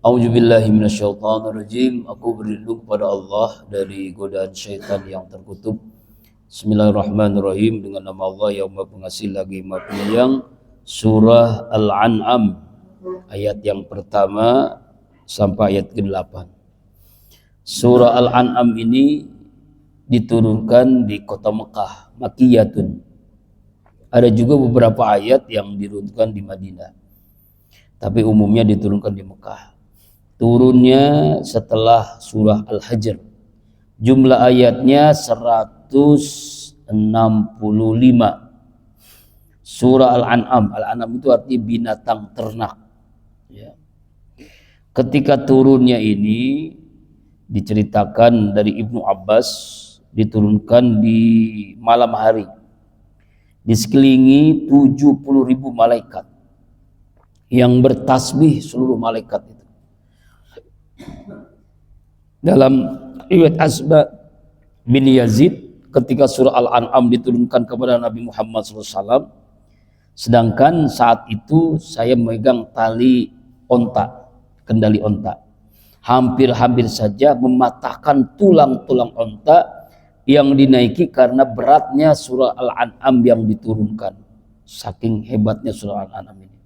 A'udzubillahi minasyaitonirrajim. Aku berlindung kepada Allah dari godaan syaitan yang terkutuk. Bismillahirrahmanirrahim. Dengan nama Allah yang Maha Pengasih lagi Maha Penyayang. Surah Al-An'am ayat yang pertama sampai ayat ke-8. Surah Al-An'am ini diturunkan di kota Mekah, Makkiyatun. Ada juga beberapa ayat yang diturunkan di Madinah, tapi umumnya diturunkan di Mekah. Turunnya setelah surah Al-Hajr. Jumlah ayatnya 165. Surah Al-An'am. Al-An'am itu artinya binatang ternak. Ya. Ketika turunnya ini diceritakan dari Ibnu Abbas, diturunkan di malam hari. Di sekelilingi 70.000 malaikat yang bertasbih seluruh malaikat itu. Dalam riwayat Asba bin Yazid, ketika surah Al-An'am diturunkan kepada Nabi Muhammad SAW, sedangkan saat itu saya memegang tali onta, kendali onta, hampir-hampir saja mematahkan tulang-tulang onta yang dinaiki karena beratnya surah Al-An'am yang diturunkan. Saking hebatnya surah Al-An'am ini.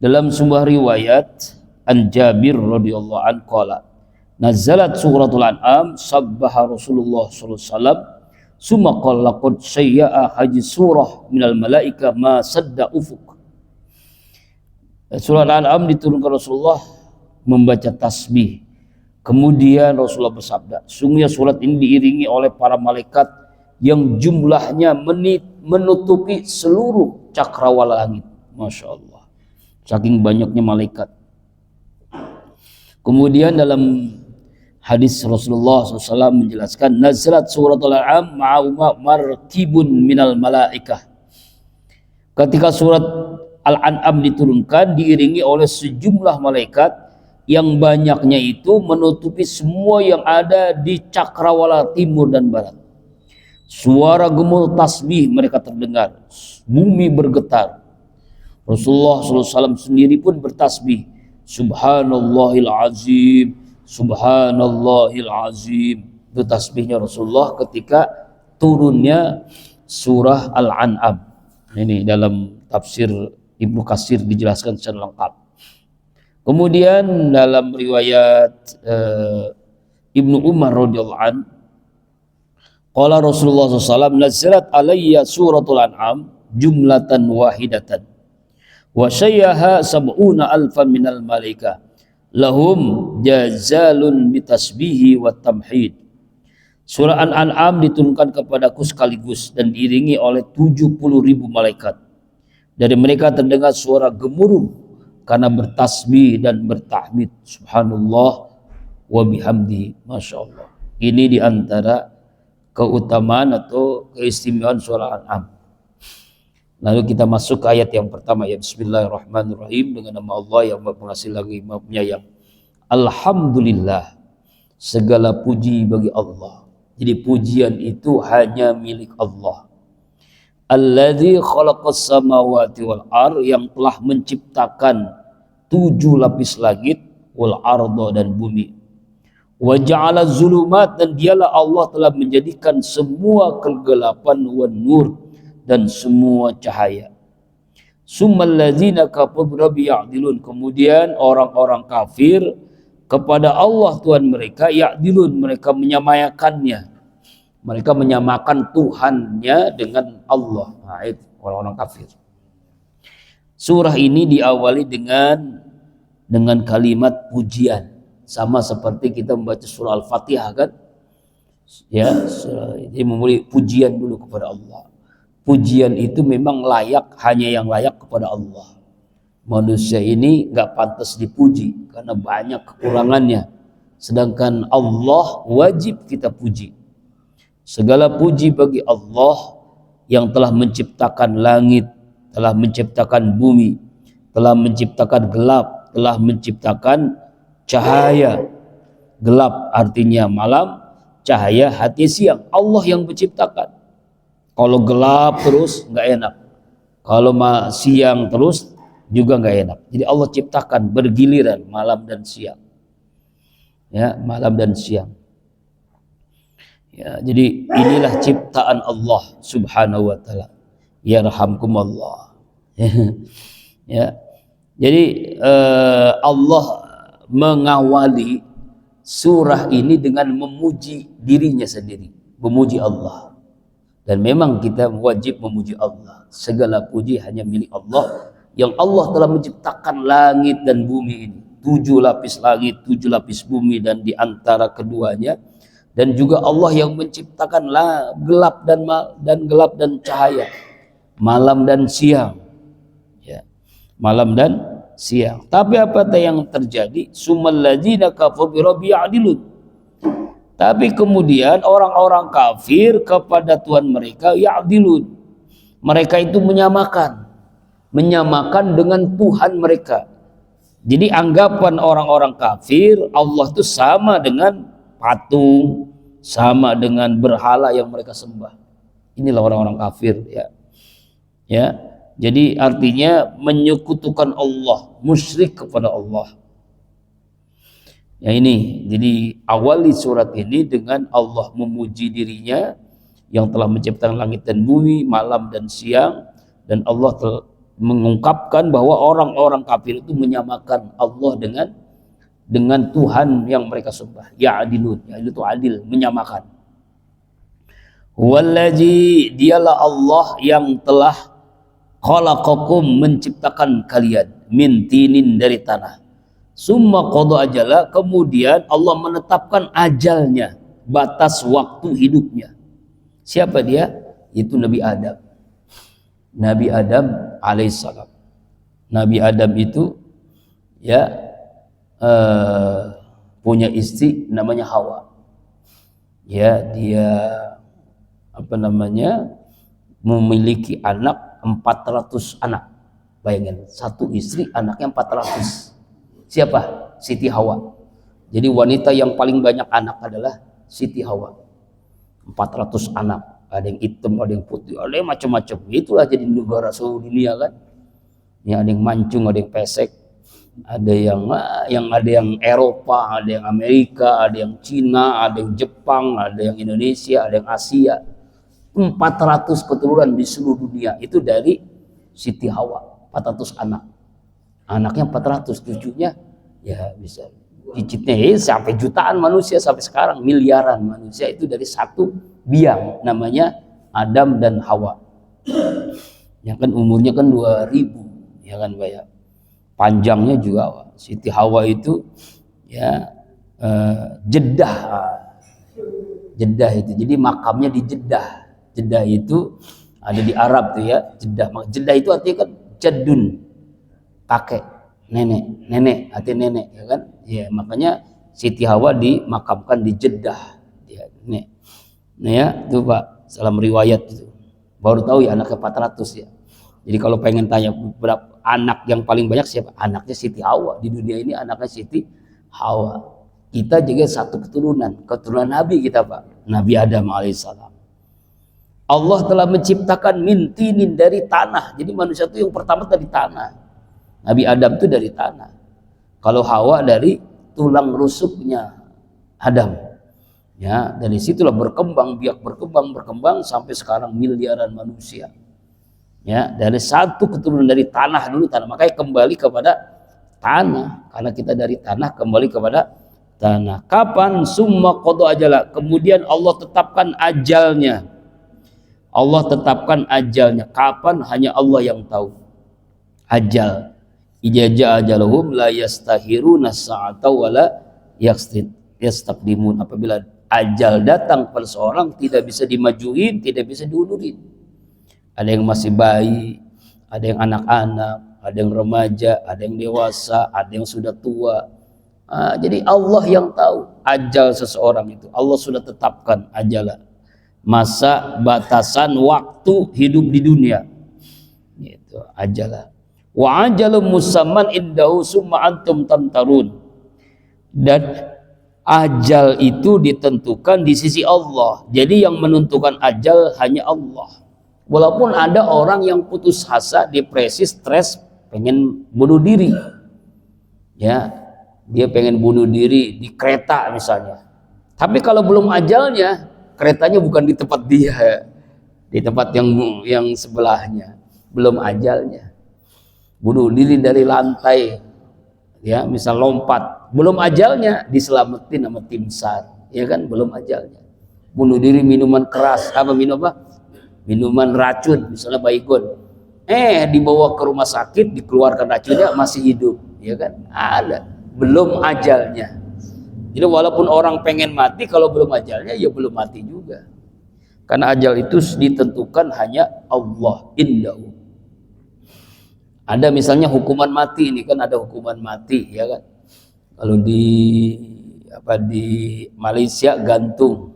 Dalam sebuah riwayat An Jabir radhiyallahu anhu qala nazalat suratul An'am sabbaha Rasulullah sallallahu alaihi wasallam summa qala laqad sayya'a haji surah minal malaika ma sadda ufuk. Surah Al-An'am diturunkan Rasulullah membaca tasbih. Kemudian Rasulullah bersabda, sungguhnya surat ini diiringi oleh para malaikat yang jumlahnya menutupi seluruh cakrawala langit. Masya Allah, saking banyaknya malaikat. Kemudian dalam hadis Rasulullah SAW menjelaskan nazalat suratul An'am ma'uma markibun minal malaikah. Ketika surat Al-An'am diturunkan diiringi oleh sejumlah malaikat yang banyaknya itu menutupi semua yang ada di cakrawala timur dan barat. Suara gemul tasbih mereka terdengar, bumi bergetar. Rasulullah SAW sendiri pun bertasbih, Subhanallahil azim, Subhanallahil azim. Itu tasbihnya Rasulullah ketika turunnya surah Al-An'am. Ini dalam tafsir Ibnu Katsir dijelaskan secara lengkap. Kemudian dalam riwayat Ibnu Umar radhiyallahu an, qala Rasulullah SAW nazalat alayya suratul An'am jumlatan wahidatan wa sayyaha sab'una alfan minal malaika lahum jazalun bitasbihi wa tamhid. Surah Al-An'am diturunkan kepadaku sekaligus dan diiringi oleh 70.000 malaikat. Dari mereka terdengar suara gemuruh karena bertasbih dan bertahmid, subhanallah wa bihamdi. Masya Allah. Ini diantara keutamaan atau keistimewaan surah Al-An'am. Lalu kita masuk ke ayat yang pertama, ya Bismillahirrahmanirrahim. Dengan nama Allah yang Maha Pengasih lagi Maha Penyayang. Alhamdulillah, segala puji bagi Allah. Jadi pujian itu hanya milik Allah. Alladzi khalaqas samawati wal ardh, yang telah menciptakan 7 lapis langit, wal arda, dan bumi. Wa ja'ala zulumat, dan dialah Allah telah menjadikan semua kegelapan, wan nur, dan semua cahaya. Summal ladzina kafaru rabbi ya'dilun, kemudian orang-orang kafir kepada Allah Tuhan mereka, ya'dilun, mereka menyamakannya. Mereka menyamakan Tuhannya dengan Allah. Nah, itu orang-orang kafir. Surah ini diawali dengan kalimat pujian, sama seperti kita membaca surah Al-Fatihah kan? Ya, jadi memulai pujian dulu kepada Allah. Pujian itu memang layak, hanya yang layak kepada Allah. Manusia ini nggak pantas dipuji karena banyak kekurangannya. Sedangkan Allah wajib kita puji. Segala puji bagi Allah yang telah menciptakan langit, telah menciptakan bumi, telah menciptakan gelap, telah menciptakan cahaya. Gelap artinya malam, cahaya hati siang. Allah yang menciptakan. Kalau gelap terus nggak enak. Kalau siang terus juga nggak enak. Jadi Allah ciptakan bergiliran malam dan siang. Ya, malam dan siang. Ya, jadi inilah ciptaan Allah Subhanahu wa taala. Yarhamkumullah. Ya. Jadi Allah mengawali surah ini dengan memuji dirinya sendiri, memuji Allah. Dan memang kita wajib memuji Allah. Segala puji hanya milik Allah yang Allah telah menciptakan langit dan bumi ini. 7 lapis langit, 7 lapis bumi, dan di antara keduanya, dan juga Allah yang menciptakan gelap dan cahaya, malam dan siang. Ya, malam dan siang. Tapi apa yang terjadi? Summal ladzina kafaru bi rabbi ya'dilun. Tapi kemudian orang-orang kafir kepada Tuhan mereka ya'dilun. Mereka itu menyamakan dengan Tuhan mereka. Jadi anggapan orang-orang kafir Allah itu sama dengan patung, sama dengan berhala yang mereka sembah. Inilah orang-orang kafir, ya. Ya. Jadi artinya menyekutukan Allah, musyrik kepada Allah. Ya, ini. Jadi awali surat ini dengan Allah memuji dirinya yang telah menciptakan langit dan bumi, malam dan siang, dan Allah telah mengungkapkan bahwa orang-orang kafir itu menyamakan Allah dengan Tuhan yang mereka sembah. Ya'dilun, itu adil, menyamakan. Wallazi, dialah Allah yang telah khalaqakum, menciptakan kalian, min tinin, dari tanah. Summa qada ajala, kemudian Allah menetapkan ajalnya, batas waktu hidupnya. Siapa dia? Itu Nabi Adam. Nabi Adam alaihissalam. Nabi Adam itu ya punya istri namanya Hawa. Ya, dia memiliki anak 400 anak. Bayangin, satu istri anaknya 400. Siapa? Siti Hawa. Jadi wanita yang paling banyak anak adalah Siti Hawa. 400 anak. Ada yang hitam, ada yang putih, ada yang macam-macam. Itulah jadi negara seluruh dunia kan. Ya, ada yang mancung, ada yang pesek, ada yang Eropa, ada yang Amerika, ada yang Cina, ada yang Jepang, ada yang Indonesia, ada yang Asia. 400 keturunan di seluruh dunia itu dari Siti Hawa. 400 anak. Anaknya 400, cucunya ya bisa cicitnya sampai jutaan manusia, sampai sekarang miliaran manusia itu dari satu biang namanya Adam dan Hawa. Ya kan umurnya kan 2000, ya kan Pak ya. Panjangnya juga Siti Hawa itu ya Jeddah itu. Jadi makamnya di Jeddah. Jeddah itu ada di Arab tuh ya. Jeddah itu artinya kan jadun, kakek, nenek artinya nenek, ya kan. Ya, makanya Siti Hawa dimakamkan di Jeddah. Ya, nih ya, itu Pak, salam riwayat itu. Baru tahu ya anaknya 400 ya. Jadi kalau pengen tanya berapa anak yang paling banyak siapa? Anaknya Siti Hawa. Di dunia ini anaknya Siti Hawa. Kita juga satu keturunan Nabi kita Pak, Nabi Adam alaihissalam. Allah telah menciptakan min tinin, dari tanah. Jadi manusia itu yang pertama dari tanah. Nabi Adam itu dari tanah. Kalau Hawa dari tulang rusuknya Adam. Ya, dari situlah berkembang sampai sekarang miliaran manusia. Ya, dari satu keturunan dari tanah dulu, tanah. Makanya kembali kepada tanah, karena kita dari tanah kembali kepada tanah. Kapan? Summa qada ajala, kemudian Allah tetapkan ajalnya. Allah tetapkan ajalnya. Kapan? Hanya Allah yang tahu. Ajal. Ijaja ajaluhum la yastahiruna sa'ata wala yastaqdimun. Apabila ajal datang pada seorang, tidak bisa dimajuin, tidak bisa diundurin. Ada yang masih bayi, ada yang anak-anak, ada yang remaja, ada yang dewasa, ada yang sudah tua. Jadi Allah yang tahu ajal seseorang itu. Allah sudah tetapkan ajal, masa batasan waktu hidup di dunia. Gitu, ajal. Wa ajalum musamman indahu summa antum tamtarun. Dan ajal itu ditentukan di sisi Allah. Jadi yang menentukan ajal hanya Allah. Walaupun ada orang yang putus asa, depresi, stres, pengen bunuh diri, ya, dia pengen bunuh diri di kereta misalnya. Tapi kalau belum ajalnya, keretanya bukan di tempat dia, di tempat yang sebelahnya, belum ajalnya. Bunuh diri dari lantai, ya, misal lompat, belum ajalnya, diselamatin sama tim SAR, ya kan, belum ajalnya. Bunuh diri minuman keras, minuman racun, misalnya baygon, dibawa ke rumah sakit, dikeluarkan racunnya, masih hidup, ya kan, ada, belum ajalnya. Jadi walaupun orang pengen mati, kalau belum ajalnya ya belum mati juga, karena ajal itu ditentukan hanya Allah indahu. Ada misalnya hukuman mati, ini kan ada hukuman mati, ya kan. Kalau di Malaysia gantung,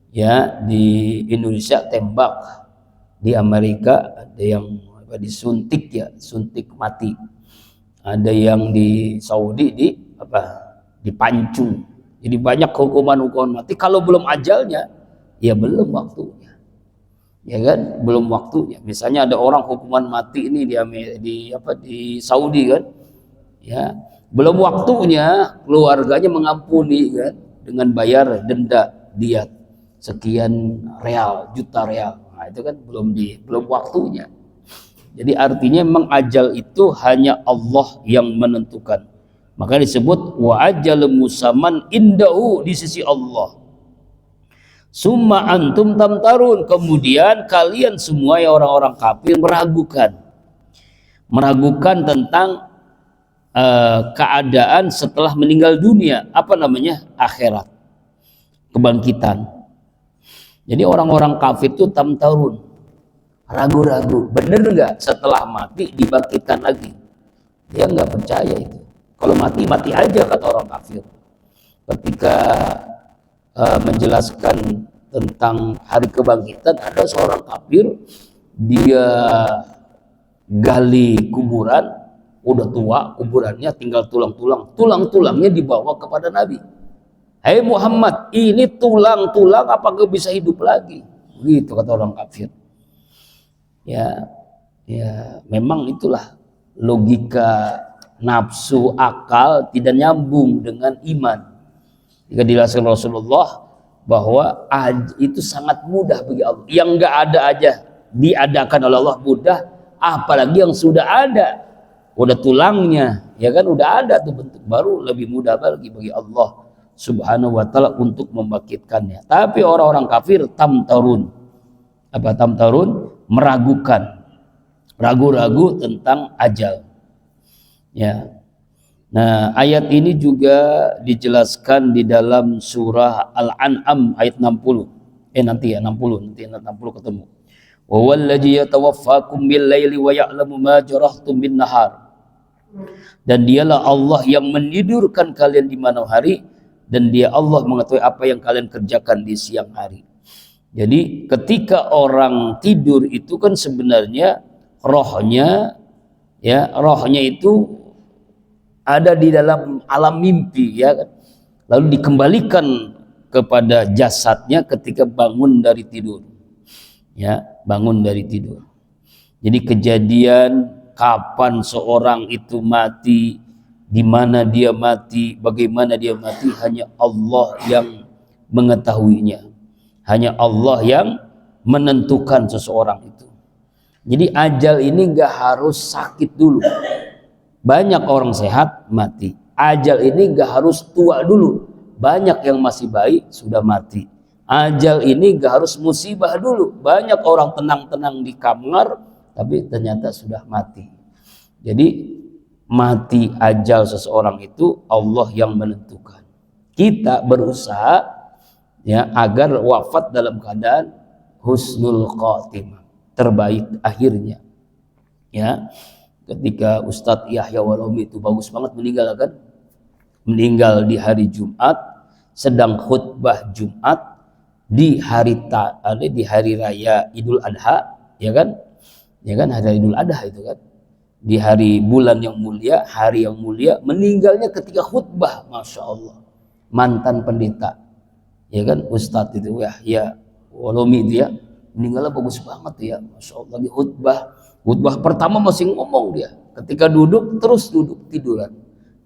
ya, di Indonesia tembak, di Amerika ada yang disuntik, ya, suntik mati, ada yang di Saudi dipancung. Jadi banyak hukuman mati. Kalau belum ajalnya, ya belum waktunya, ya kan, belum waktunya. Misalnya ada orang hukuman mati ini di Saudi kan, ya, belum waktunya, keluarganya mengampuni kan, dengan bayar denda diat sekian juta real. Nah, itu kan belum waktunya. Jadi artinya memang ajal itu hanya Allah yang menentukan. Maka disebut wa ajal musamman indahu, di sisi Allah. Summa antum tamtarun, kemudian kalian semua, ya orang-orang kafir, meragukan tentang keadaan setelah meninggal dunia, akhirat, kebangkitan. Jadi orang-orang kafir itu tamtarun, ragu-ragu, bener nggak setelah mati dibangkitkan lagi? Dia nggak percaya itu. Kalau mati aja, kata orang kafir. Ketika menjelaskan tentang hari kebangkitan, ada seorang kafir, dia gali kuburan, udah tua kuburannya, tinggal tulang-tulangnya dibawa kepada Nabi. Hai Muhammad, ini tulang-tulang apakah bisa hidup lagi? Gitu kata orang kafir. Ya, memang itulah logika nafsu, akal tidak nyambung dengan iman. Jika dijelaskan Rasulullah bahwa itu sangat mudah bagi Allah, yang nggak ada aja diadakan oleh Allah mudah, apalagi yang sudah ada, udah tulangnya, ya kan, udah ada tuh bentuk baru, lebih mudah lagi bagi Allah Subhanahu wa ta'ala untuk membangkitkannya. Tapi orang-orang kafir tamtarun, meragukan, ragu-ragu tentang ajal, ya. Nah, ayat ini juga dijelaskan di dalam surah Al-An'am ayat 60. Nanti 60 ketemu. Wa wallazi yatawaffakum bil laili wa ya'lamu ma jarahtum bin nahar. Dan dialah Allah yang menidurkan kalian di malam hari, dan dia Allah mengetahui apa yang kalian kerjakan di siang hari. Jadi ketika orang tidur itu kan sebenarnya rohnya itu ada di dalam alam mimpi, ya kan? Lalu dikembalikan kepada jasadnya ketika bangun dari tidur, ya, bangun dari tidur. Jadi kejadian kapan seorang itu mati, di mana dia mati, bagaimana dia mati, hanya Allah yang mengetahuinya, hanya Allah yang menentukan seseorang itu. Jadi ajal ini nggak harus sakit dulu. Banyak orang sehat mati. Ajal ini gak harus tua dulu. Banyak yang masih baik sudah mati. Ajal ini gak harus musibah dulu. Banyak orang tenang-tenang di kamar tapi ternyata sudah mati. Jadi mati ajal seseorang itu Allah yang menentukan. Kita berusaha, ya, agar wafat dalam keadaan husnul khatimah, terbaik akhirnya, ya. Ketika Ustadz Yahya Waromi itu bagus banget meninggal kan, meninggal di hari Jumat, sedang khutbah Jumat di hari raya Idul Adha, ya kan, hari Idul Adha itu kan, di hari bulan yang mulia, hari yang mulia, meninggalnya ketika khutbah. Masya Allah, mantan pendeta, ya kan, Ustadz itu Yahya Waromi itu, ya, meninggalnya bagus banget, ya, Masya Allah, lagi khutbah pertama masih ngomong dia ketika duduk terus duduk tiduran,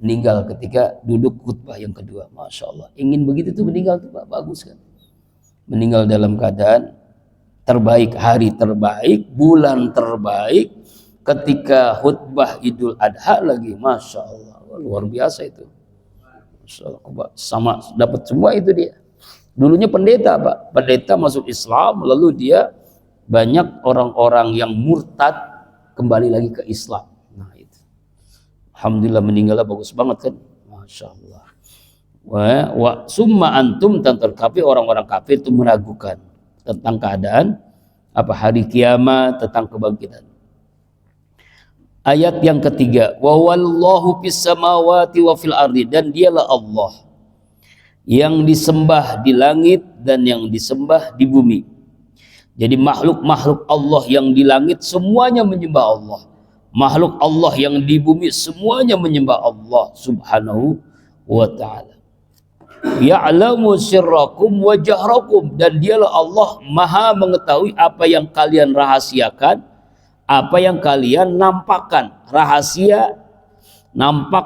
meninggal ketika duduk khutbah yang kedua. Masya Allah, ingin begitu tuh meninggal tuh Pak, bagus kan? Meninggal dalam keadaan terbaik, hari terbaik, bulan terbaik, ketika khutbah Idul Adha lagi, Masya Allah, luar biasa itu. Masya Allah, sama dapat semua itu dia. Dulunya pendeta Pak, pendeta masuk Islam, lalu dia banyak orang-orang yang murtad kembali lagi ke Islam. Nah itu, alhamdulillah meninggalnya bagus banget kan, Masya Allah. Wa summa antum tentang kafir, orang-orang kafir itu meragukan tentang keadaan apa hari kiamat, tentang kebangkitan. Ayat yang ketiga, wa wallahu fis samawati wa fil ardi, dan dialah Allah yang disembah di langit dan yang disembah di bumi. Jadi makhluk-makhluk Allah yang di langit semuanya menyembah Allah. Makhluk Allah yang di bumi semuanya menyembah Allah Subhanahu wa ta'ala. Ya'lamu sirrakum wa jahrakum, dan dialah Allah maha mengetahui apa yang kalian rahasiakan, apa yang kalian nampakkan. Rahasia, nampak,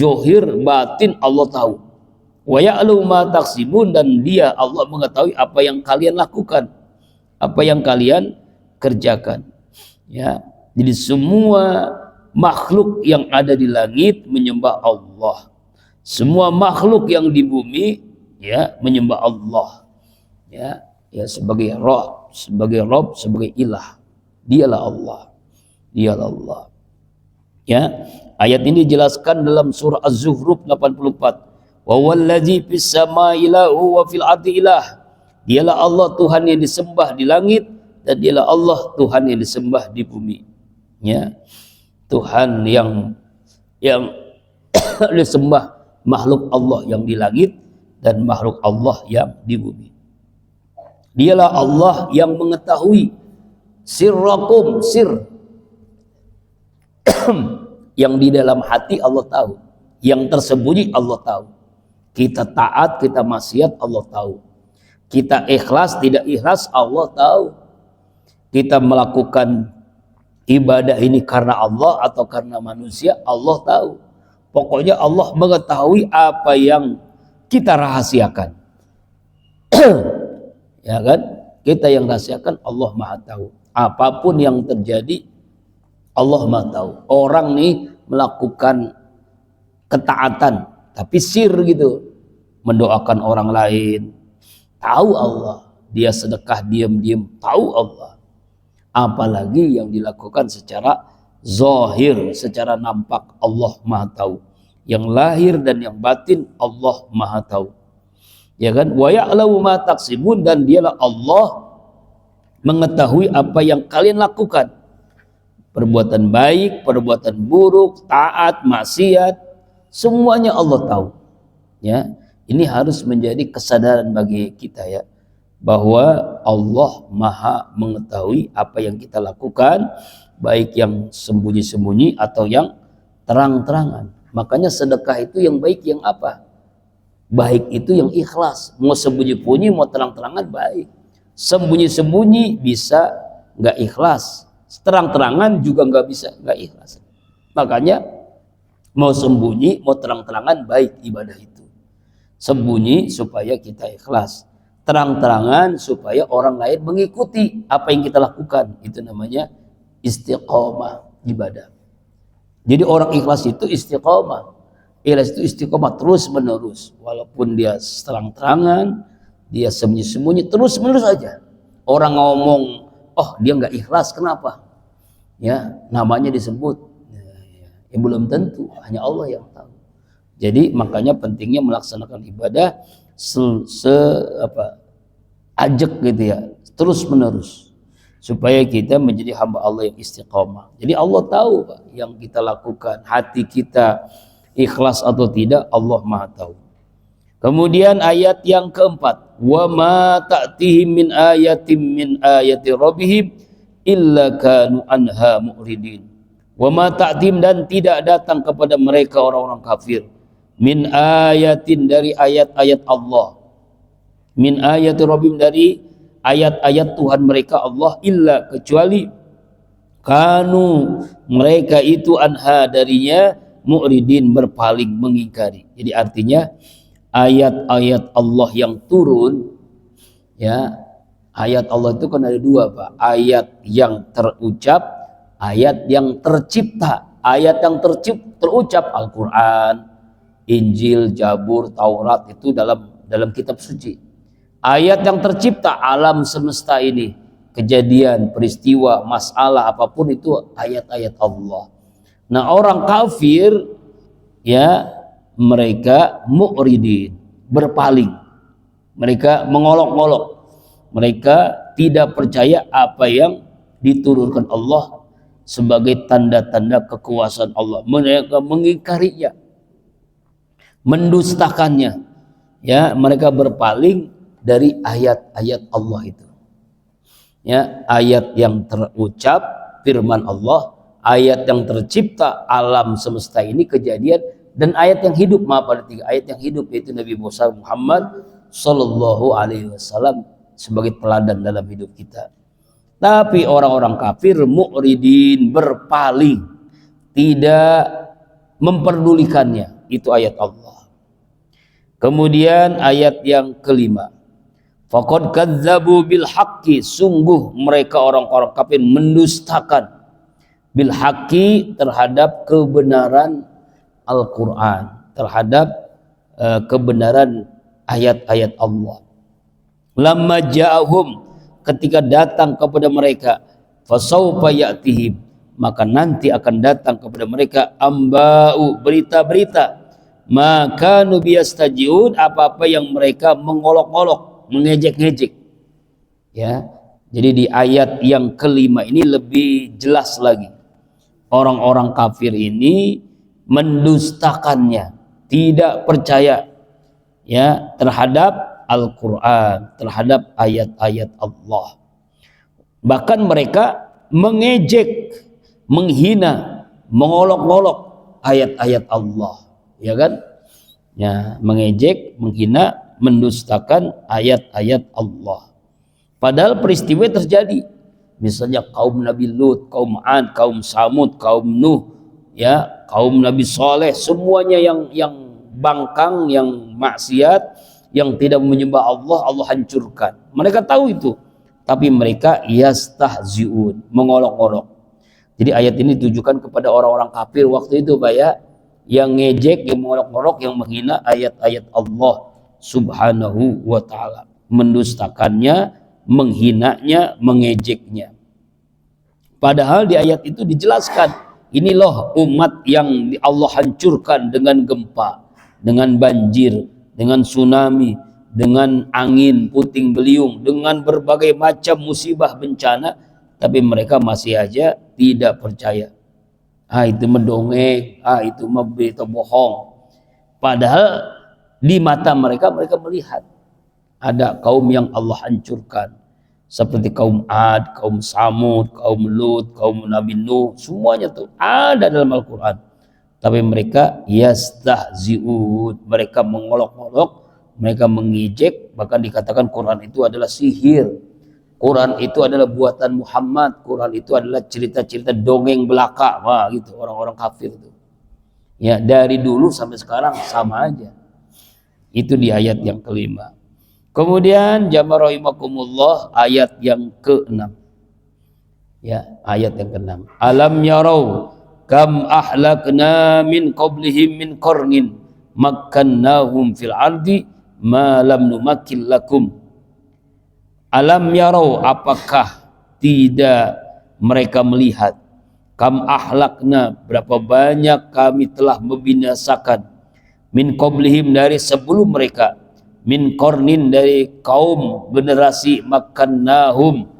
johir, batin Allah tahu. Wa ya'lamu ma taksibun, dan dia Allah mengetahui apa yang kalian lakukan, apa yang kalian kerjakan. Ya, jadi semua makhluk yang ada di langit menyembah Allah. Semua makhluk yang di bumi ya menyembah Allah. Ya, sebagai Roh, sebagai Rob, sebagai ilah. Dialah Allah. Dialah Allah. Ya, ayat ini dijelaskan dalam surah Az-Zukhruf 84. Wa wallazi fis samai ilahu wa fil ardi ilah. Dialah Allah Tuhan yang disembah di langit, dan dialah Allah Tuhan yang disembah di bumi. Ya, Tuhan yang disembah makhluk Allah yang di langit dan makhluk Allah yang di bumi. Dialah Allah yang mengetahui sirrakum, sir yang di dalam hati Allah tahu, yang tersembunyi Allah tahu. Kita taat, kita maksiat Allah tahu. Kita ikhlas, tidak ikhlas Allah tahu. Kita melakukan ibadah ini karena Allah atau karena manusia, Allah tahu. Pokoknya Allah mengetahui apa yang kita rahasiakan. Ya kan? Kita yang rahasiakan, Allah Maha tahu. Apapun yang terjadi, Allah Maha tahu. Orang nih melakukan ketaatan tapi sir gitu, mendoakan orang lain, tahu Allah. Dia sedekah diam-diam, tahu Allah. Apalagi yang dilakukan secara zahir, secara nampak, Allah Maha tahu. Yang lahir dan yang batin Allah Maha tahu. Ya kan? Wa ya'lamu ma taksibun, dan dialah Allah mengetahui apa yang kalian lakukan. Perbuatan baik, perbuatan buruk, taat, maksiat, semuanya Allah tahu. Ya, ini harus menjadi kesadaran bagi kita ya, bahwa Allah Maha mengetahui apa yang kita lakukan, baik yang sembunyi-sembunyi atau yang terang-terangan. Makanya sedekah itu yang baik yang apa? Baik itu yang ikhlas. Mau sembunyi-sembunyi, mau terang-terangan baik. Sembunyi-sembunyi bisa nggak ikhlas, terang-terangan juga nggak bisa nggak ikhlas. Makanya mau sembunyi, mau terang-terangan baik ibadah itu. Sembunyi supaya kita ikhlas, terang-terangan supaya orang lain mengikuti apa yang kita lakukan. Itu namanya istiqomah ibadah. Jadi orang ikhlas itu istiqomah. Ikhlas itu istiqomah terus menerus, walaupun dia terang-terangan, dia sembunyi-sembunyi, terus menerus aja. Orang ngomong, oh dia nggak ikhlas, kenapa? Ya, namanya disebut. Ya, belum tentu, hanya Allah yang tahu. Jadi makanya pentingnya melaksanakan ibadah ajak gitu ya, terus menerus, supaya kita menjadi hamba Allah yang istiqomah. Jadi Allah tahu Pak, yang kita lakukan, hati kita ikhlas atau tidak, Allah Maha tahu. Kemudian ayat yang keempat, wa ma ta'tihim min ayatin min ayati rabbihim illa kanu anha mu'ridin. Wa ma ta'tihim, dan tidak datang kepada mereka orang-orang kafir, min ayatin, dari ayat-ayat Allah, min ayati rabbihim, dari ayat-ayat Tuhan mereka Allah, illa, kecuali Kanu, mereka itu anha darinya, mu'ridin, berpaling, mengingkari. Jadi artinya ayat-ayat Allah yang turun, ya, ayat Allah itu kan ada dua, Pak. Ayat yang terucap, ayat yang tercipta. Ayat yang terucap Al-Quran, Injil, Zabur, Taurat, itu dalam kitab suci. Ayat yang tercipta alam semesta ini, kejadian, peristiwa, masalah apapun, itu ayat-ayat Allah. Nah, orang kafir, ya, mereka mu'ridin, berpaling. Mereka mengolok-olok. Mereka tidak percaya apa yang diturunkan Allah sebagai tanda-tanda kekuasaan Allah. Mereka mengingkarinya, mendustakannya. Ya, mereka berpaling dari ayat-ayat Allah itu. Ya, ayat yang terucap firman Allah, ayat yang tercipta alam semesta ini, kejadian, dan ayat yang hidup. Maaf, ada 3 ayat yang hidup, yaitu Nabi Muhammad Sallallahu Alaihi Wasallam sebagai teladan dalam hidup kita. Tapi orang-orang kafir mu'ridin, berpaling, tidak memperdulikannya. Itu ayat Allah. Kemudian ayat yang kelima, faqad kadzdzabu bil haqqi, sungguh mereka orang-orang kafir mendustakan bil haqqi, terhadap kebenaran Al-Quran, terhadap kebenaran ayat-ayat Allah. Lamma ja'ahum, ketika datang kepada mereka, fasaufa ya'tihim, maka nanti akan datang kepada mereka, amba'u, berita-berita, maka nubiyastajiun, apa-apa yang mereka mengolok-olok, mengejek-ngejek. Ya, jadi di ayat yang kelima ini lebih jelas lagi. Orang-orang kafir ini mendustakannya, tidak percaya, ya, terhadap Al-Quran, terhadap ayat-ayat Allah. Bahkan mereka mengejek, menghina, mengolok-olok ayat-ayat Allah, ya kan? Ya, mengejek, menghina, mendustakan ayat-ayat Allah. Padahal peristiwa terjadi. Misalnya kaum Nabi Lut, kaum Ad, kaum Samud, kaum Nuh, ya, kaum Nabi Saleh, semuanya yang bangkang, yang maksiat, yang tidak menyembah Allah, Allah hancurkan. Mereka tahu itu, tapi mereka yastahzi'un, mengolok-olok. Jadi ayat ini ditujukan kepada orang-orang kafir waktu itu, Pak, ya, yang ngejek, yang mengolok-olok, yang menghina ayat-ayat Allah Subhanahu wa ta'ala, mendustakannya, menghinanya, mengejeknya. Padahal di ayat itu dijelaskan, ini loh umat yang Allah hancurkan dengan gempa, dengan banjir, dengan tsunami, dengan angin puting beliung, dengan berbagai macam musibah bencana, tapi mereka masih aja tidak percaya. Itu mendongeng, itu berita bohong. Padahal di mata mereka, mereka melihat ada kaum yang Allah hancurkan, seperti kaum Ad, kaum Samud, kaum Lut, kaum Nabi Nuh, semuanya tuh ada dalam Al-Quran. Tapi mereka yastahzi'un, mereka mengolok-olok, mereka mengejek, bahkan dikatakan Quran itu adalah sihir, Quran itu adalah buatan Muhammad, Quran itu adalah cerita-cerita dongeng belaka. Wah, gitu orang-orang kafir itu. Ya, dari dulu sampai sekarang sama aja. Itu di ayat yang kelima. Kemudian jamaah rahimakumullah, ayat yang ke-6. Ya, ayat yang ke-6. Alam yarau kam ahlakna min qablihim min qarnin makkannahum fil ardi ma lam numakkil lakum. Alam yarau, apakah tidak mereka melihat, kam ahlakna, berapa banyak kami telah membinasakan, min qablihim, dari sebelum mereka, min qarnin, dari kaum generasi, makkannahum,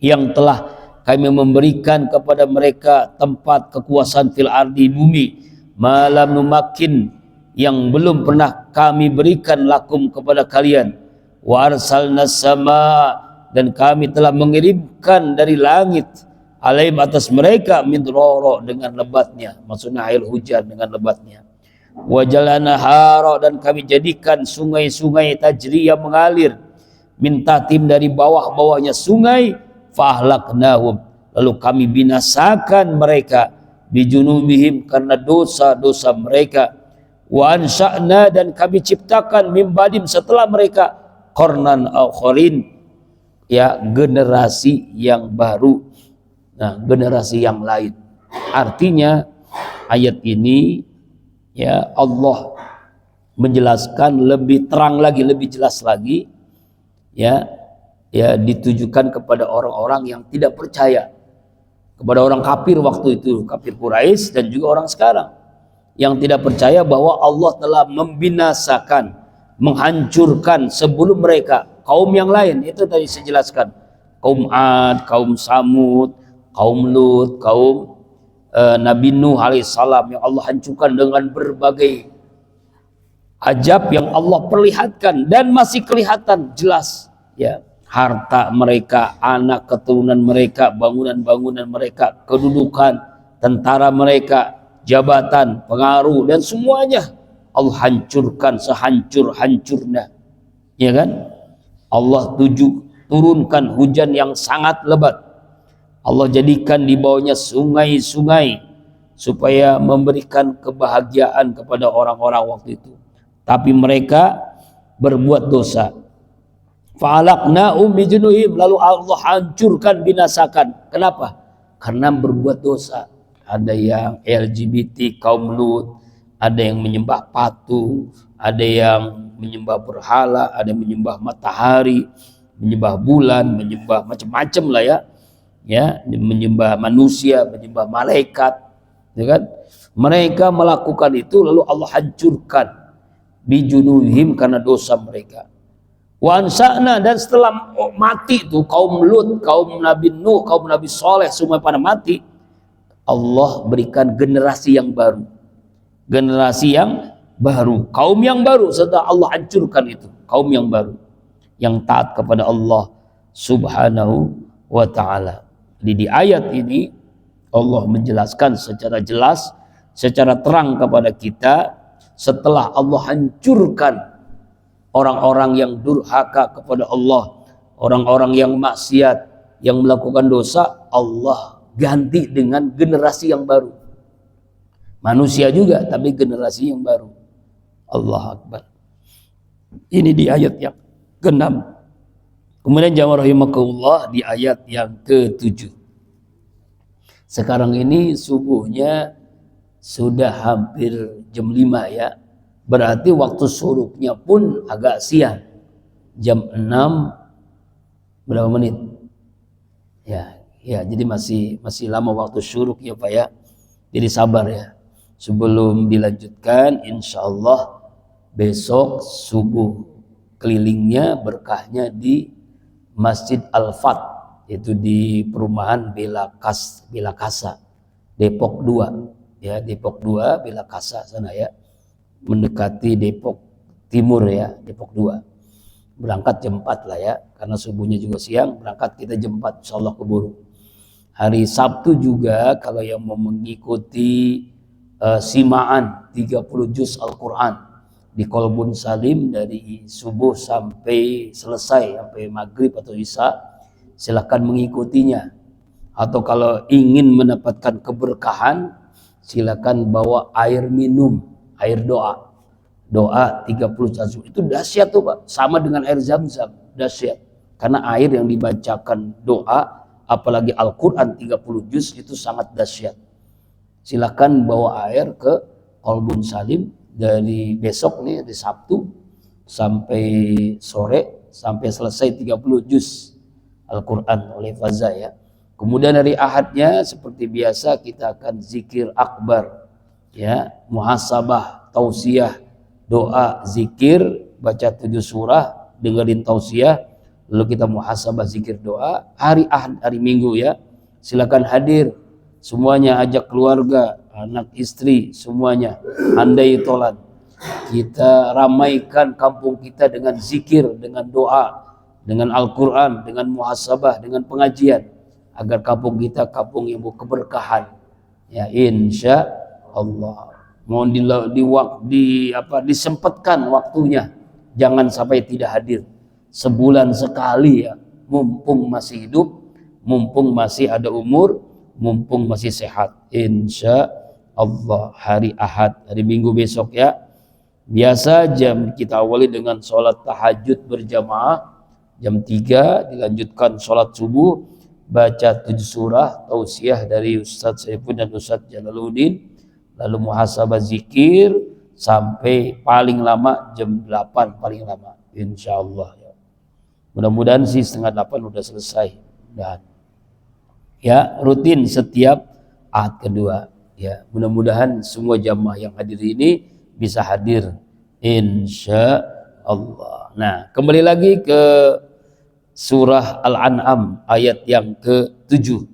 yang telah kami memberikan kepada mereka tempat kekuasaan fil ardi, bumi, malam numakin, yang belum pernah kami berikan lakum kepada kalian, wa arsalna sama, dan kami telah mengirimkan dari langit, alaihim, atas mereka, midrara, dengan lebatnya, maksudnya air hujan dengan lebatnya, wa jalana hara, dan kami jadikan sungai-sungai tajri, yang mengalir, min tahtim, dari bawah-bawahnya sungai, fahlaknahum, lalu kami binasakan mereka bijunubihim karena dosa-dosa mereka, wa ansha'na dan kami ciptakan min ba'dim setelah mereka qarnan akharin, ya generasi yang baru, nah generasi yang lain. Artinya ayat ini ya Allah menjelaskan lebih terang lagi, lebih jelas lagi, ya ditujukan kepada orang-orang yang tidak percaya, kepada orang kafir waktu itu, kafir Quraisy dan juga orang sekarang yang tidak percaya bahwa Allah telah membinasakan, menghancurkan sebelum mereka kaum yang lain. Itu tadi saya jelaskan, kaum Ad, kaum Samud, kaum Lut, kaum Nabi Nuh alaihissalam yang Allah hancurkan dengan berbagai ajab yang Allah perlihatkan dan masih kelihatan jelas, ya, harta mereka, anak keturunan mereka, bangunan-bangunan mereka, kedudukan tentara mereka, jabatan, pengaruh dan semuanya Allah hancurkan sehancur-hancurnya, ya kan? Allah turunkan hujan yang sangat lebat. Allah jadikan di bawahnya sungai-sungai supaya memberikan kebahagiaan kepada orang-orang waktu itu. Tapi mereka berbuat dosa. Fa'alaqnahum bijunuhim, lalu Allah hancurkan, binasakan. Kenapa? Karena berbuat dosa. Ada yang LGBT, kaum Lut, ada yang menyembah patung, ada yang menyembah berhala, ada yang menyembah matahari, menyembah bulan, menyembah macam-macam lah ya, menyembah manusia, menyembah malaikat, ya kan? Mereka melakukan itu lalu Allah hancurkan bijunuhim karena dosa mereka. Wa ansa'na, dan setelah mati itu kaum Lut, kaum Nabi Nuh, kaum Nabi Soleh semua pada mati, Allah berikan generasi yang baru, generasi yang baru, kaum yang baru setelah Allah hancurkan itu, kaum yang baru yang taat kepada Allah Subhanahu wa ta'ala. Di ayat ini Allah menjelaskan secara jelas, secara terang kepada kita, setelah Allah hancurkan orang-orang yang durhaka kepada Allah, orang-orang yang maksiat, yang melakukan dosa, Allah ganti dengan generasi yang baru. Manusia juga, tapi generasi yang baru. Allah Akbar. Ini di ayat yang ke-6. Kemudian jamaah rahimakumullah di ayat yang ke-7. Sekarang ini subuhnya sudah hampir jam 5 ya. Berarti waktu syuruknya pun agak siang. Jam 6 berapa menit? Ya, jadi masih lama waktu syuruk ya Pak ya. Jadi sabar ya. Sebelum dilanjutkan, insya Allah besok subuh kelilingnya berkahnya di Masjid Al-Fat, itu di perumahan Bela Kasa, Depok 2 ya, Depok 2 Bela Kasa sana ya, mendekati Depok Timur ya, Depok 2. Berangkat jam 4 lah ya, karena subuhnya juga siang, berangkat kita jam 4 insyaallah keburu. Hari Sabtu juga kalau yang mau mengikuti simaan 30 juz Al-Quran di Kolbun Salim dari subuh sampai selesai, sampai maghrib atau isya, silahkan mengikutinya. Atau kalau ingin mendapatkan keberkahan, silakan bawa air minum, air doa 30 juz. Itu dahsyat tuh Pak, sama dengan air zam-zam, dahsyat. Karena air yang dibacakan doa, apalagi Al-Quran 30 juz itu sangat dahsyat. Silakan bawa air ke Kolbun Salim dari besok nih, di Sabtu sampai sore, sampai selesai 30 juz Al-Quran oleh Faza ya. Kemudian dari Ahadnya seperti biasa kita akan zikir akbar ya, muhasabah, tausiah, doa, zikir, baca 7 surah, dengerin tausiah, lalu kita muhasabah, zikir, doa. Hari Ahad, hari Minggu ya, silakan hadir semuanya, ajak keluarga, anak istri, semuanya andai tolan. Kita ramaikan kampung kita dengan zikir, dengan doa, dengan Al-Quran, dengan muhasabah, dengan pengajian, agar kampung kita kampung yang berkeberkahan ya, insya Allah. Mohon disempatkan waktunya, jangan sampai tidak hadir. Sebulan sekali ya, mumpung masih hidup, mumpung masih ada umur, mumpung masih sehat. Insya Allah hari Ahad, hari Minggu besok ya. Biasa kita awali dengan sholat tahajud berjamaah jam 3, dilanjutkan sholat subuh, baca 7 surah tausiah dari Ustadz Saiful dan Ustadz Jalaluddin, lalu muhasabah zikir sampai paling lama jam 8 paling lama, insya Allah ya. Mudah-mudahan sih 7:30 udah selesai. Dan ya rutin setiap Ahad kedua ya. Mudah-mudahan semua jamaah yang hadir ini bisa hadir insya Allah. Nah, kembali lagi ke surah Al-An'am ayat yang ke-7.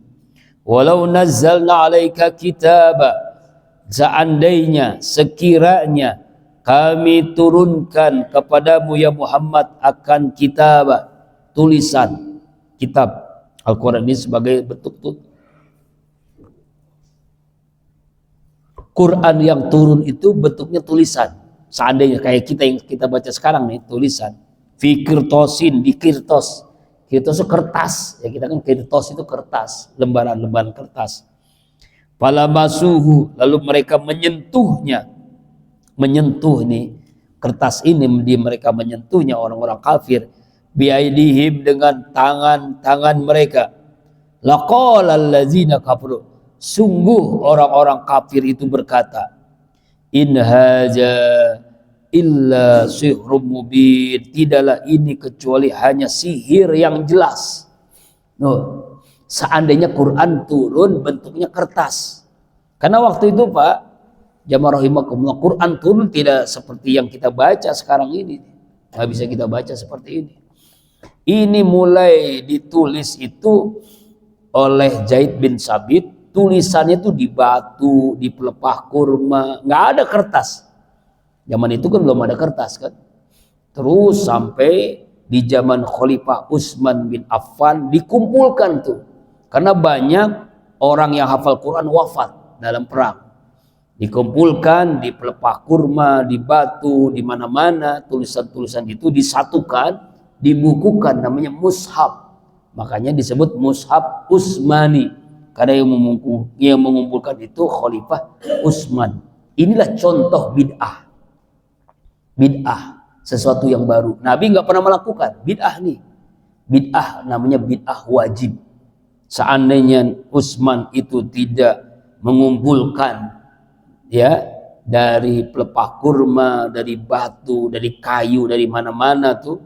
Walau nazzalna 'alaika kitaba, seandainya sekiranya kami turunkan kepadamu ya Muhammad akan kitab, tulisan. Kitab Al-Quran ini sebagai bentuk Quran yang turun itu bentuknya tulisan. Seandainya kayak kita yang kita baca sekarang nih, tulisan. Fi kirtosin, di kirtos. Kirtos itu kertas. Ya kita kan kirtos itu kertas, lembaran-lembaran kertas. Falamasuhu, lalu mereka menyentuhnya. Menyentuh nih kertas ini, mereka menyentuhnya orang-orang kafir. Biaidihim, dengan tangan-tangan mereka. Laqala allazina kafaru, sungguh orang-orang kafir itu berkata, in haza illa sihrum mubin, tidaklah ini kecuali hanya sihir yang jelas. Seandainya Quran turun bentuknya kertas, karena waktu itu Pak jamaah rahimakumullah, Quran turun tidak seperti yang kita baca sekarang ini, nggak bisa kita baca seperti ini. Ini mulai ditulis itu oleh Zaid bin Sabit. Tulisannya itu di batu, di pelepah kurma, nggak ada kertas. Zaman itu kan belum ada kertas kan. Terus sampai di zaman Khalifah Utsman bin Affan dikumpulkan tuh, karena banyak orang yang hafal Quran wafat dalam perang. Dikumpulkan di pelepah kurma, di batu, di mana-mana tulisan-tulisan itu disatukan, dibukukan, namanya mushaf. Makanya disebut mushaf Utsmani. Karena yang mengumpulkan itu Khalifah Utsman. Inilah contoh bid'ah. Bid'ah, sesuatu yang baru. Nabi nggak pernah melakukan bid'ah nih. Bid'ah namanya bid'ah wajib. Seandainya Utsman itu tidak mengumpulkan ya dari pelepah kurma, dari batu, dari kayu, dari mana-mana tuh,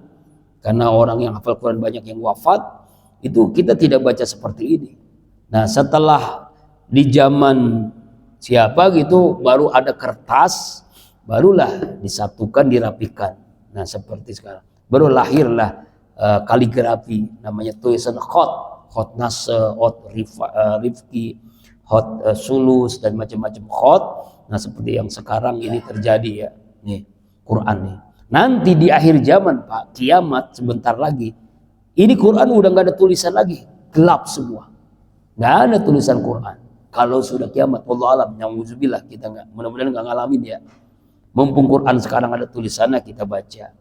karena orang yang hafal Quran banyak yang wafat, itu kita tidak baca seperti ini. Nah, setelah di zaman siapa gitu baru ada kertas, barulah disatukan, dirapikan. Nah, seperti sekarang baru lahirlah kaligrafi, namanya tulisan khot nasr, khot rifki, khot sulus, dan macam-macam khot. Nah, seperti yang sekarang ini terjadi ya, nih Quran nih. Nanti di akhir zaman Pak, kiamat sebentar lagi, ini Quran udah nggak ada tulisan lagi, gelap semua. Nggak ada tulisan Quran. Kalau sudah kiamat, wallahu alam, na'udzubillah, kita nggak, mudah-mudahan nggak ngalamin ya. Mumpung Quran sekarang ada tulisannya, kita baca.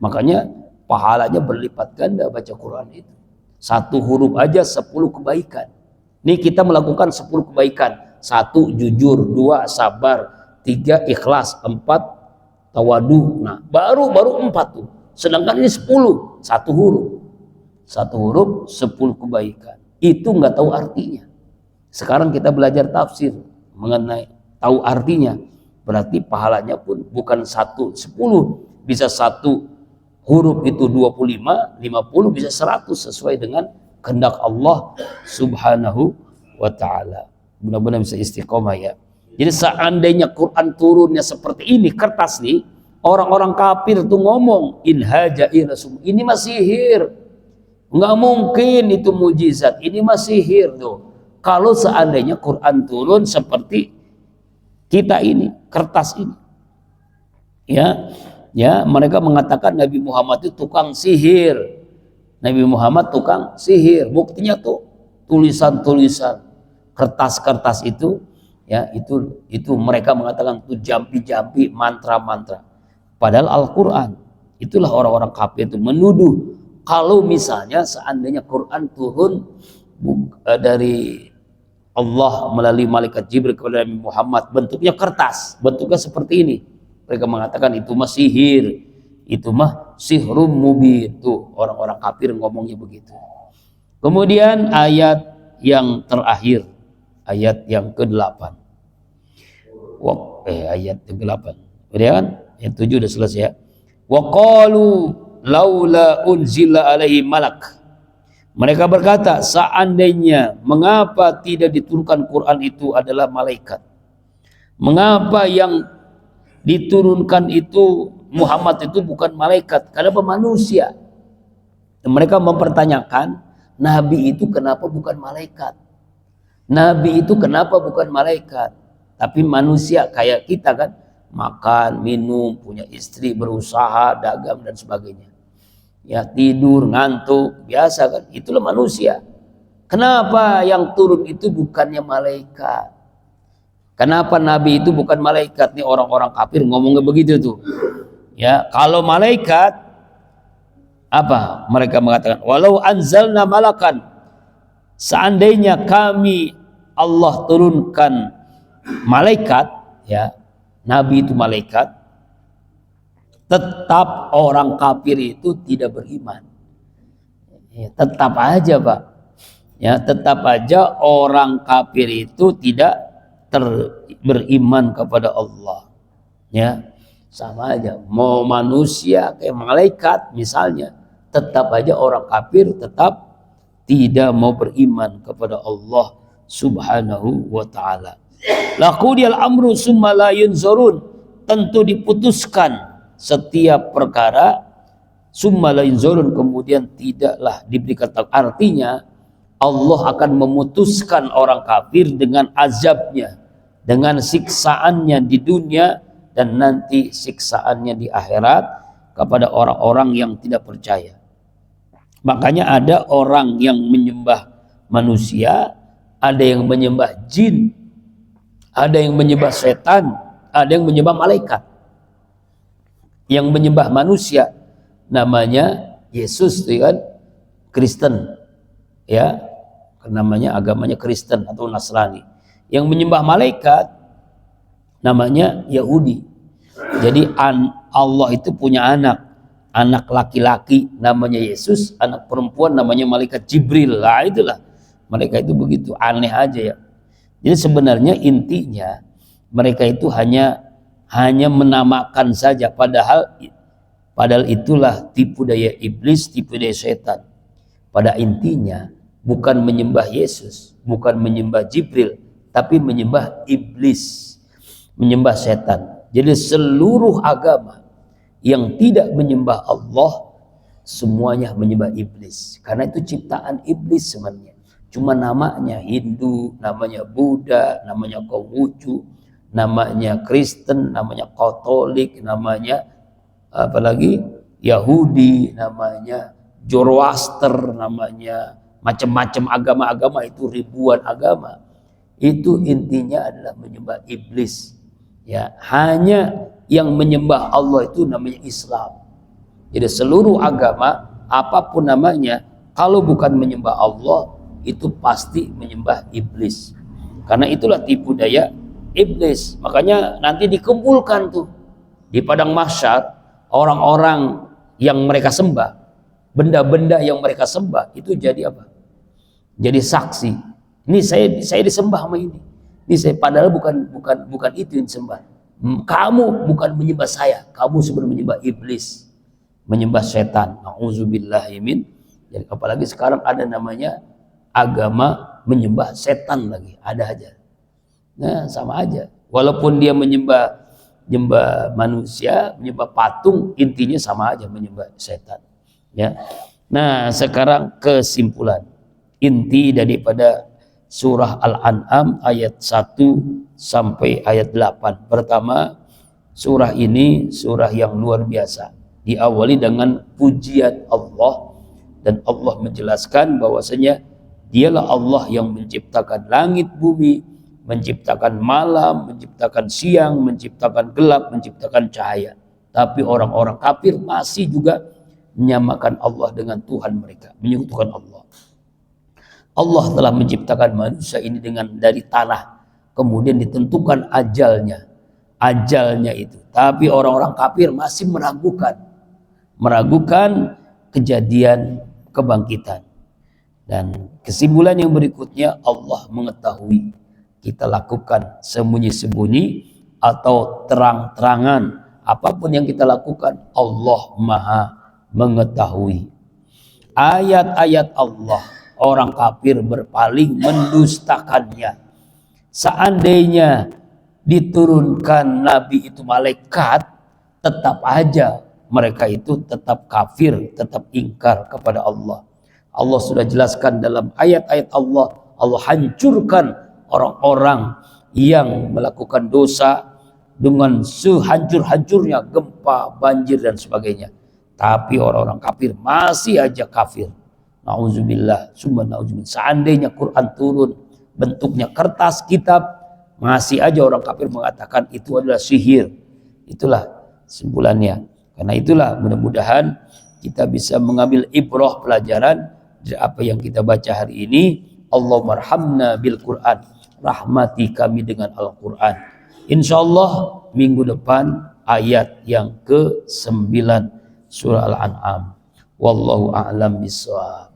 Makanya pahalanya berlipat ganda baca Quran itu. 1 huruf aja 10 kebaikan. Nih kita melakukan 10 kebaikan. 1 jujur, 2 sabar, 3 ikhlas, 4 tawadu. Nah, baru 4 tuh. Sedangkan ini 10, 1 huruf. 1 huruf 10 kebaikan. Itu nggak tahu artinya. Sekarang kita belajar tafsir mengenai tahu artinya, berarti pahalanya pun bukan 1, 10, bisa 1 huruf itu 25, 50, bisa 100 sesuai dengan kehendak Allah Subhanahu wa ta'ala. Mudah-mudahan bisa istiqomah ya. Jadi seandainya Quran turunnya seperti ini, kertas nih, orang-orang kafir tuh ngomong, in haja ini masih sihir. Nggak mungkin itu mujizat, ini masih sihir tuh. Kalau seandainya Quran turun seperti kita ini, kertas ini, ya mereka mengatakan Nabi Muhammad itu tukang sihir. Nabi Muhammad tukang sihir. Buktinya tuh tulisan-tulisan, kertas-kertas itu, ya itu mereka mengatakan itu jampi-jampi, mantra-mantra. Padahal Al-Quran, itulah orang-orang kafir itu menuduh. Kalau misalnya seandainya Quran turun dari Allah melalui malaikat Jibril kepada Nabi Muhammad, bentuknya kertas, bentuknya seperti ini. Mereka mengatakan itu mah sihir, itu mah sihrum mubin. Tuh orang-orang kafir ngomongnya begitu. Kemudian ayat yang terakhir, ayat yang ke-8. Ayat yang ke-8. Udah kan? Yang 7 udah selesai ya. Wa qalu laula unzila alaihi malak. Mereka berkata, seandainya mengapa tidak diturunkan Quran itu adalah malaikat? Mengapa yang diturunkan itu Muhammad itu bukan malaikat? Karena manusia. Dan mereka mempertanyakan, Nabi itu kenapa bukan malaikat? Nabi itu kenapa bukan malaikat? Tapi manusia kayak kita kan, makan, minum, punya istri, berusaha, dagang dan sebagainya. Ya tidur, ngantuk, biasa kan, itulah manusia. Kenapa yang turun itu bukannya malaikat? Kenapa Nabi itu bukan malaikat? Nih orang-orang kafir ngomongnya begitu tuh. Ya, kalau malaikat apa? Mereka mengatakan, walau anzalna malakan, seandainya kami Allah turunkan malaikat, ya, Nabi itu malaikat, tetap orang kafir itu tidak beriman. Ya, tetap aja Pak. Ya, tetap aja orang kafir itu tidak beriman kepada Allah. Ya, sama aja. Mau manusia kayak malaikat misalnya, tetap aja orang kafir tetap tidak mau beriman kepada Allah Subhanahu wa ta'ala. Laqudiyal amru summa la yunzurun, tentu diputuskan setiap perkara, summa la yunzurun, kemudian tidaklah diberikan. Artinya Allah akan memutuskan orang kafir dengan azabnya, dengan siksaannya di dunia, dan nanti siksaannya di akhirat kepada orang-orang yang tidak percaya. Makanya ada orang yang menyembah manusia, ada yang menyembah jin, ada yang menyembah setan, ada yang menyembah malaikat. Yang menyembah manusia namanya Yesus, kan Kristen, ya, namanya agamanya Kristen atau Nasrani. Yang menyembah malaikat namanya Yahudi. Jadi Allah itu punya anak laki-laki namanya Yesus, anak perempuan namanya malaikat Jibril. Lah itulah, mereka itu begitu aneh aja ya. Jadi sebenarnya intinya mereka itu hanya menamakan saja, padahal itulah tipu daya iblis, tipu daya setan. Pada intinya bukan menyembah Yesus, bukan menyembah Jibril, tapi menyembah iblis, menyembah setan. Jadi seluruh agama yang tidak menyembah Allah semuanya menyembah iblis, karena itu ciptaan iblis sebenarnya. Cuma namanya Hindu, namanya Buddha, namanya Konghucu, namanya Kristen, namanya Katolik, namanya apalagi Yahudi, namanya Zoroaster, namanya macam-macam agama-agama, itu ribuan agama. Itu intinya adalah menyembah iblis. Ya, hanya yang menyembah Allah itu namanya Islam. Jadi seluruh agama apapun namanya, kalau bukan menyembah Allah itu pasti menyembah iblis. Karena itulah tipu daya iblis. Makanya nanti dikumpulkan tuh di padang mahsyar orang-orang yang mereka sembah, benda-benda yang mereka sembah itu jadi apa? Jadi saksi. Ini saya disembah sama ini. Ini saya, padahal bukan itu yang disembah. Kamu bukan menyembah saya, kamu sebenarnya menyembah iblis, menyembah setan. Nauzubillahi min. Jadi apalagi sekarang ada namanya agama menyembah setan lagi, ada aja. Nah, sama aja. Walaupun dia menyembah manusia, menyembah patung, intinya sama aja menyembah setan. Ya. Nah, sekarang kesimpulan inti daripada surah Al-An'am ayat 1 sampai ayat 8. Pertama, surah ini surah yang luar biasa. Diawali dengan pujian Allah, dan Allah menjelaskan bahwasanya Dialah Allah yang menciptakan langit bumi, menciptakan malam, menciptakan siang, menciptakan gelap, menciptakan cahaya. Tapi orang-orang kafir masih juga menyamakan Allah dengan Tuhan mereka, menyekutukan Allah. Allah telah menciptakan manusia ini dari tanah, kemudian ditentukan ajalnya itu. Tapi orang-orang kafir masih meragukan kejadian kebangkitan. Dan kesimpulan yang berikutnya, Allah mengetahui kita lakukan sembunyi-sembunyi atau terang-terangan, apapun yang kita lakukan, Allah Maha mengetahui. Ayat-ayat Allah, orang kafir berpaling mendustakannya. Seandainya diturunkan Nabi itu malaikat, tetap aja mereka itu tetap kafir, tetap ingkar kepada Allah. Allah sudah jelaskan dalam ayat-ayat Allah, Allah hancurkan orang-orang yang melakukan dosa dengan sehancur-hancurnya gempa, banjir dan sebagainya. Tapi orang-orang kafir masih aja kafir. Nauzubillah, summa nauzubillah. Seandainya Quran turun bentuknya kertas kitab, masih aja orang kafir mengatakan itu adalah sihir. Itulah kesimpulannya. Karena itulah mudah-mudahan kita bisa mengambil ibrah pelajaran dari apa yang kita baca hari ini. Allahummarhamna bil Quran, rahmati kami dengan Al-Quran. Insyaallah minggu depan ayat yang ke-9 surah Al-An'am. Wallahu a'lam bishawab.